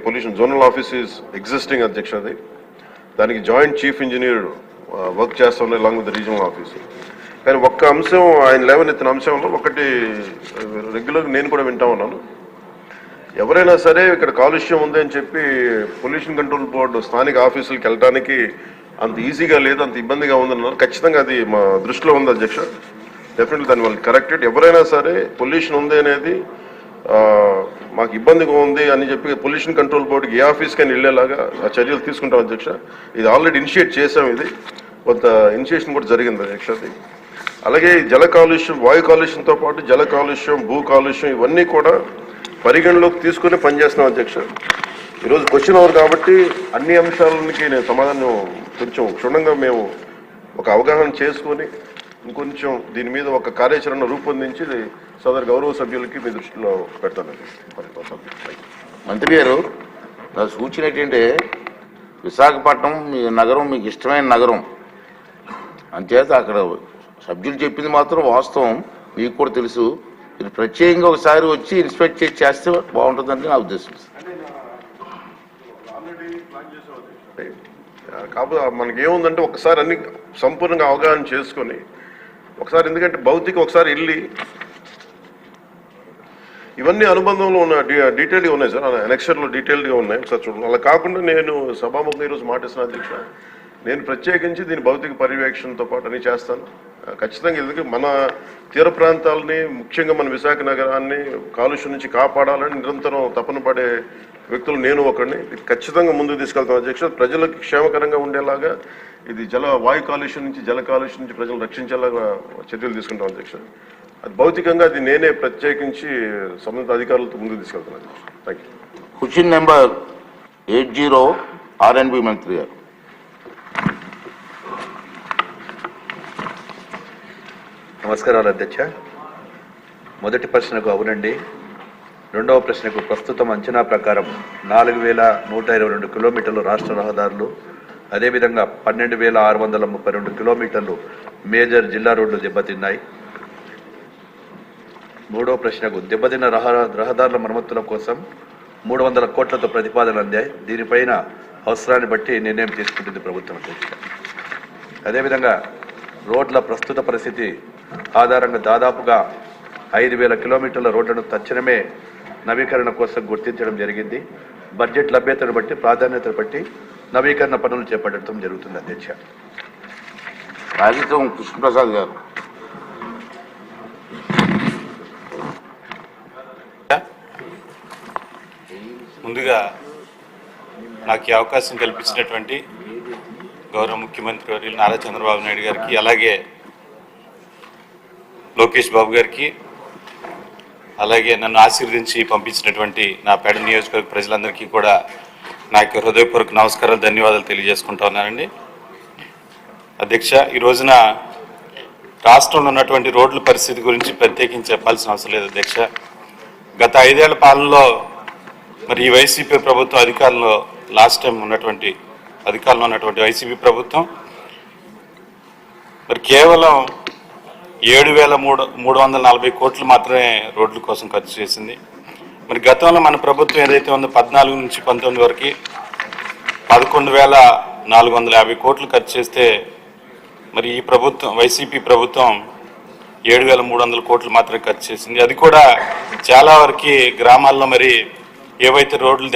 Pollution zonal office is existing అధ్యక్ష. అది దానికి జాయింట్ చీఫ్ ఇంజనీర్ వర్క్ చేస్తా ఉన్నాయి అలాంగ్ విత్ రీజనల్ ఆఫీస్. కానీ ఒక్క అంశం ఆయన లేవనెత్తిన అంశంలో ఒకటి రెగ్యులర్గా నేను కూడా వింటా ఉన్నాను. ఎవరైనా సరే ఇక్కడ కాలుష్యం ఉంది అని చెప్పి పొల్యూషన్ కంట్రోల్ బోర్డు స్థానిక ఆఫీసులకు వెళ్ళడానికి అంత ఈజీగా లేదు, అంత ఇబ్బందిగా ఉందన్నారు. ఖచ్చితంగా అది మా దృష్టిలో ఉంది అధ్యక్ష. డెఫినెట్లీ దాన్ని వాళ్ళు కరెక్టెడ్. ఎవరైనా సరే పొల్యూషన్ ఉంది అనేది మాకు ఇబ్బందిగా ఉంది అని చెప్పి పొల్యూషన్ కంట్రోల్ బోర్డుకి ఏ ఆఫీస్కైనా వెళ్ళేలాగా ఆ చర్యలు తీసుకుంటాం అధ్యక్ష. ఇది ఆల్రెడీ ఇనిషియేట్ చేసాం, ఇది కొంత ఇనిషియేషన్ కూడా జరిగింది అధ్యక్ష. అది అలాగే జల కాలుష్యం, వాయు కాలుష్యంతో పాటు జల కాలుష్యం, భూ కాలుష్యం ఇవన్నీ కూడా పరిగణలోకి తీసుకుని పనిచేస్తున్నాం అధ్యక్ష. ఈరోజు క్వశ్చన్ అవర్ కాబట్టి అన్ని అంశాలకి నేను సమాధానం కొంచెం క్షుణ్ణంగా మేము ఒక అవగాహన చేసుకొని ఇంకొంచెం దీని మీద ఒక కార్యాచరణ రూపొందించి సదరు గౌరవ సభ్యులకి మీ దృష్టిలో పెడతానండి. మంత్రి గారు, నా సూచన ఏంటంటే విశాఖపట్నం మీ నగరం మీకు ఇష్టమైన నగరం అంచేత అక్కడ సభ్యులు చెప్పింది మాత్రం వాస్తవం, మీకు కూడా తెలుసు. మీరు ప్రత్యేకంగా ఒకసారి వచ్చి ఇన్స్పెక్ట్ చేస్తే బాగుంటుందని నా ఉద్దేశం. కాకపోతే మనకి ఏముందంటే ఒకసారి అన్ని సంపూర్ణంగా అవగాహన చేసుకొని ఒకసారి, ఎందుకంటే భౌతిక ఒకసారి వెళ్ళి ఇవన్నీ అనుబంధంలో ఉన్న డీటెయిల్గా ఉన్నాయి సార్, ఎనెక్చర్లో డీటెయిల్గా ఉన్నాయి, ఒకసారి చూడండి. అలా కాకుండా నేను సభాముఖంగా ఈరోజు మాటిస్తున్న అధ్యక్ష, నేను ప్రత్యేకించి దీని భౌతిక పర్యవేక్షణతో పాటు అన్ని చేస్తాను ఖచ్చితంగా. ఎందుకంటే మన తీర ప్రాంతాలని, ముఖ్యంగా మన విశాఖ నగరాన్ని కాలుష్యం నుంచి కాపాడాలని నిరంతరం తపన పడే వ్యక్తులు నేను ఒకరిని. ఖచ్చితంగా ముందుకు తీసుకెళ్తాను అధ్యక్ష. ప్రజలకు క్షేమకరంగా ఉండేలాగా ఇది వాయు కాలుష్యం నుంచి, జల కాలుష్యం నుంచి ప్రజలు రక్షించేలాగా చర్యలు తీసుకుంటాం అధ్యక్ష. అది భౌతికంగా అది నేనే ప్రత్యేకించి సంబంధిత అధికారులతో ముందుకు తీసుకెళ్తాను అధ్యక్ష. Thank you. Question number 80 RNB మంత్రి గారు. నమస్కారాలు అధ్యక్ష. మొదటి ప్రశ్నకు అవునండి, రెండవ ప్రశ్నకు ప్రస్తుతం అంచనా ప్రకారం 4122 కిలోమీటర్లు రాష్ట్ర రహదారులు, అదేవిధంగా 12632 కిలోమీటర్లు మేజర్ జిల్లా రోడ్లు దెబ్బతిన్నాయి. మూడవ ప్రశ్నకు దెబ్బతిన్న రహదారుల మరమ్మతుల కోసం 300 కోట్లతో ప్రతిపాదనలు అందాయి. దీనిపైన అవసరాన్ని బట్టి నిర్ణయం తీసుకుంటుంది ప్రభుత్వం అధ్యక్ష. అదేవిధంగా రోడ్ల ప్రస్తుత పరిస్థితి ఆధారంగా దాదాపుగా 5000 కిలోమీటర్ల రోడ్లను తక్షణమే నవీకరణ కోసం గుర్తించడం జరిగింది. బడ్జెట్ లభ్యతను బట్టి, ప్రాధాన్యతను బట్టి నవీకరణ పనులు చేపట్టడం జరుగుతుంది అధ్యక్ష. రాజీతం కృష్ణప్రసాద్ గారు. ముందుగా నాకు ఈ అవకాశం కల్పించినటువంటి గౌరవ ముఖ్యమంత్రి వర్యులు నారా చంద్రబాబు నాయుడు గారికి, అలాగే లోకేష్ బాబు గారికి, అలాగే నన్ను ఆశీర్వదించి పంపించినటువంటి నా పేడ నియోజకవర్గ ప్రజలందరికీ కూడా నా యొక్క హృదయపూర్వక నమస్కారాలు, ధన్యవాదాలు తెలియజేసుకుంటా ఉన్నానండి. అధ్యక్ష, ఈ రోజున రాష్ట్రంలో ఉన్నటువంటి రోడ్ల పరిస్థితి గురించి ప్రత్యేకించి చెప్పాల్సిన అవసరం లేదు అధ్యక్ష. గత 5 ఏళ్ల పాలనలో మరి ఈ వైసీపీ ప్రభుత్వం అధికారంలో, లాస్ట్ టైం ఉన్నటువంటి అధికారంలో ఉన్నటువంటి వైసీపీ ప్రభుత్వం మరి కేవలం 7340 కోట్లు మాత్రమే రోడ్ల కోసం ఖర్చు చేసింది. మరి గతంలో మన ప్రభుత్వం ఏదైతే ఉందో 14 నుంచి 19 వరకు 11,450 కోట్లు ఖర్చు చేస్తే మరి ఈ ప్రభుత్వం, వైసీపీ ప్రభుత్వం 7,300 కోట్లు మాత్రమే ఖర్చు చేసింది. అది కూడా చాలా వరకు గ్రామాల్లో మరి ఏవైతే రోడ్లు